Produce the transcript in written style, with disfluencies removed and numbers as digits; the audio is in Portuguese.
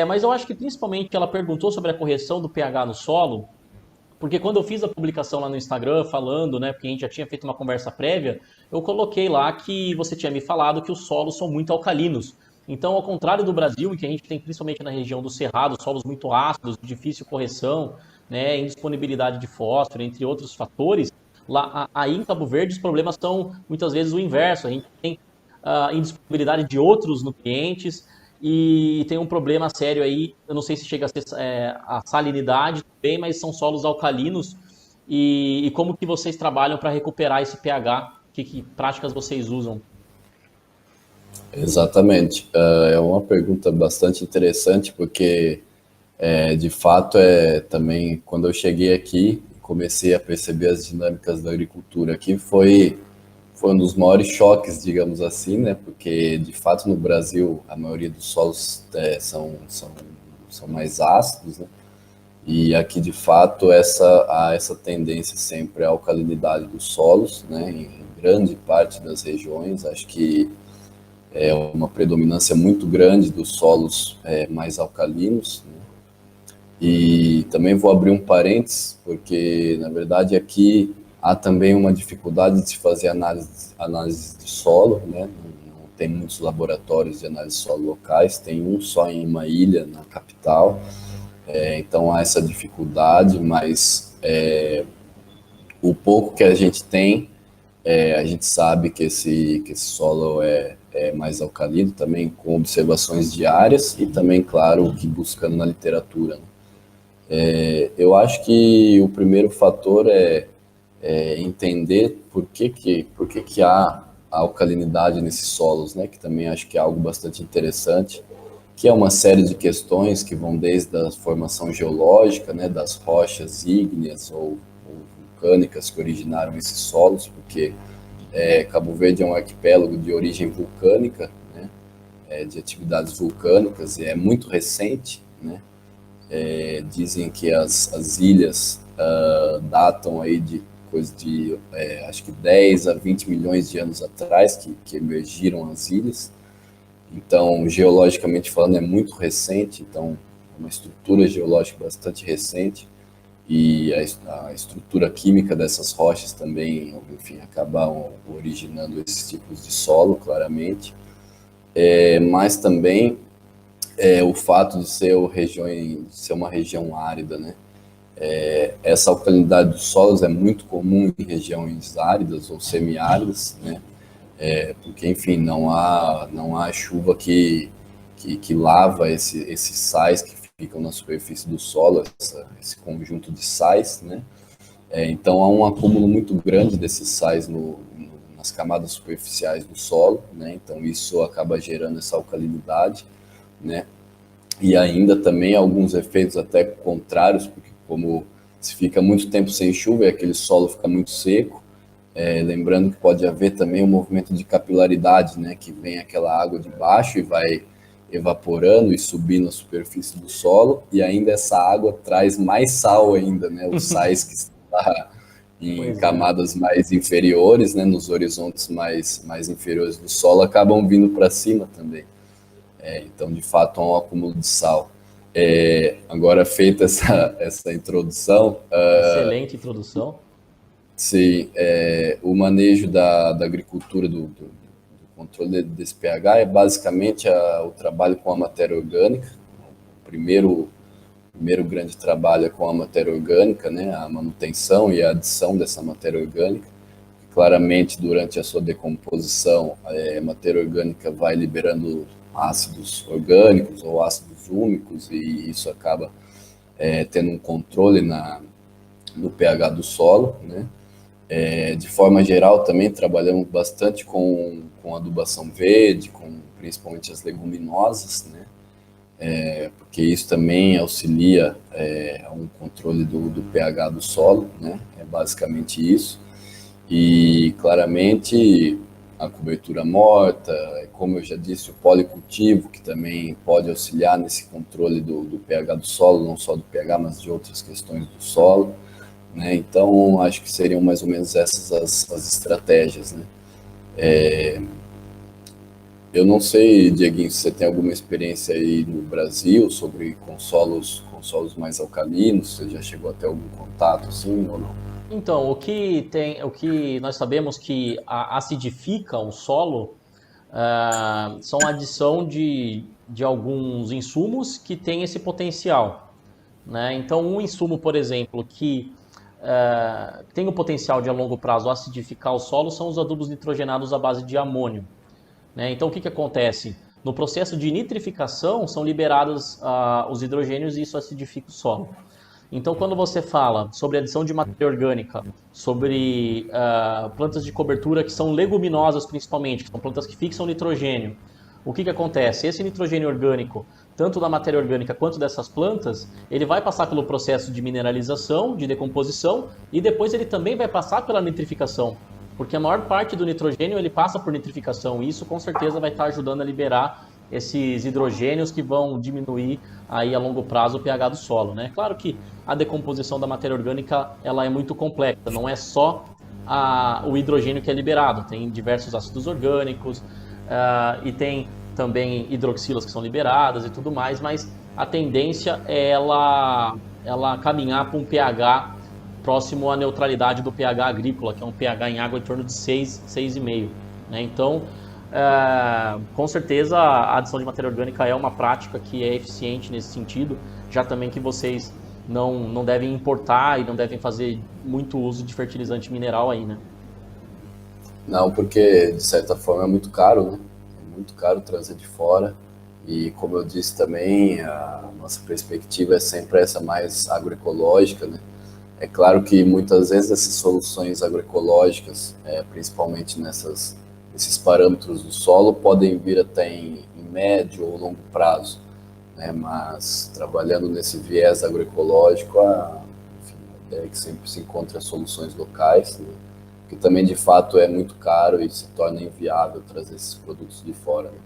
Mas eu acho que principalmente ela perguntou sobre a correção do pH no solo, porque quando eu fiz a publicação lá no Instagram falando, né, porque a gente já tinha feito uma conversa prévia, eu coloquei lá que você tinha me falado que os solos são muito alcalinos. Então, ao contrário do Brasil, em que a gente tem principalmente na região do Cerrado, solos muito ácidos, de difícil correção, né, indisponibilidade de fósforo, entre outros fatores, lá aí em Cabo Verde os problemas são muitas vezes o inverso. A gente tem a indisponibilidade de outros nutrientes e tem um problema sério aí, eu não sei se chega a ser a salinidade também, mas são solos alcalinos. E como que vocês trabalham para recuperar esse pH? Que práticas vocês usam? Exatamente. É uma pergunta bastante interessante, porque de fato também quando eu cheguei aqui, comecei a perceber as dinâmicas da agricultura aqui, foi um dos maiores choques, digamos assim, né? Porque de fato no Brasil a maioria dos solos são mais ácidos, né? E aqui de fato há essa tendência sempre à alcalinidade dos solos, né? Em grande parte das regiões, acho que é uma predominância muito grande dos solos mais alcalinos, né? E também vou abrir um parênteses, porque na verdade aqui há também uma dificuldade de se fazer análise de solo, né? Não tem muitos laboratórios de análise de solo locais, tem um só em uma ilha, na capital, então há essa dificuldade, mas o pouco que a gente tem, a gente sabe que esse solo é mais alcalino, também com observações diárias e também, claro, o que buscando na literatura, né? Eu acho que o primeiro fator é entender por que há a alcalinidade nesses solos, né? Que também acho que é algo bastante interessante, que é uma série de questões que vão desde a formação geológica, né? Das rochas ígneas ou vulcânicas que originaram esses solos, porque Cabo Verde é um arquipélago de origem vulcânica, né? De atividades vulcânicas, e é muito recente, né? Dizem que as ilhas datam aí de coisa de acho que 10 a 20 milhões de anos atrás que emergiram as ilhas. Então, geologicamente falando, é muito recente, então é uma estrutura geológica bastante recente e a estrutura química dessas rochas também, enfim, acabam originando esses tipos de solo, claramente. Mas também o fato de ser uma região árida, né? Essa alcalinidade dos solos é muito comum em regiões áridas ou semiáridas, né? Porque, enfim, não há chuva que lava esses sais que ficam na superfície do solo, esse conjunto de sais, né? Então há um acúmulo muito grande desses sais nas camadas superficiais do solo, né? Então isso acaba gerando essa alcalinidade, né? E ainda também alguns efeitos até contrários, porque como se fica muito tempo sem chuva e aquele solo fica muito seco, lembrando que pode haver também um movimento de capilaridade, né, que vem aquela água de baixo e vai evaporando e subindo a superfície do solo, e ainda essa água traz mais sal ainda, né, os sais que estão lá em Pois é. camadas mais inferiores, né, nos horizontes mais inferiores do solo, acabam vindo para cima também. Então, de fato, há um acúmulo de sal. Agora, feita essa introdução, Excelente introdução. se o manejo da agricultura, do controle desse pH, é basicamente o trabalho com a matéria orgânica. O primeiro grande trabalho é com a matéria orgânica, né, a manutenção e a adição dessa matéria orgânica. Claramente, durante a sua decomposição, a matéria orgânica vai liberando ácidos orgânicos ou ácidos úmicos, e isso acaba tendo um controle no pH do solo, né? De forma geral, também trabalhamos bastante com adubação verde, com principalmente as leguminosas, né? Porque isso também auxilia a um controle do pH do solo, né? É basicamente isso. E claramente a cobertura morta, como eu já disse, o policultivo, que também pode auxiliar nesse controle do pH do solo, não só do pH, mas de outras questões do solo, né? Então, acho que seriam mais ou menos essas as estratégias, né? Eu não sei, Dieguinho, se você tem alguma experiência aí no Brasil sobre com solos mais alcalinos, você já chegou a ter algum contato assim ou não? Então, o que nós sabemos que acidifica o solo são a adição de alguns insumos que têm esse potencial, né? Então, um insumo, por exemplo, que tem o potencial de a longo prazo acidificar o solo são os adubos nitrogenados à base de amônio, né? Então, o que acontece? No processo de nitrificação, são liberados os hidrogênios e isso acidifica o solo. Então, quando você fala sobre adição de matéria orgânica, sobre plantas de cobertura que são leguminosas principalmente, que são plantas que fixam nitrogênio, o que acontece? Esse nitrogênio orgânico, tanto da matéria orgânica quanto dessas plantas, ele vai passar pelo processo de mineralização, de decomposição, e depois ele também vai passar pela nitrificação. Porque a maior parte do nitrogênio ele passa por nitrificação, e isso com certeza vai estar ajudando a liberar esses hidrogênios que vão diminuir aí a longo prazo o pH do solo, né? Claro que a decomposição da matéria orgânica ela é muito complexa, não é só o hidrogênio que é liberado, tem diversos ácidos orgânicos e tem também hidroxilas que são liberadas e tudo mais, mas a tendência é ela caminhar para um pH próximo à neutralidade do pH agrícola, que é um pH em água em torno de 6, 6,5, né? Então, com certeza a adição de matéria orgânica é uma prática que é eficiente nesse sentido, já também que vocês não devem importar e não devem fazer muito uso de fertilizante mineral aí, né? Não, porque de certa forma é muito caro, né? É muito caro trazer de fora. E como eu disse também, a nossa perspectiva é sempre essa mais agroecológica, né? É claro que muitas vezes essas soluções agroecológicas, principalmente nesses parâmetros do solo, podem vir até em médio ou longo prazo, né? Mas trabalhando nesse viés agroecológico, enfim, a ideia é que sempre se encontre as soluções locais, né? Que também de fato é muito caro e se torna inviável trazer esses produtos de fora, né?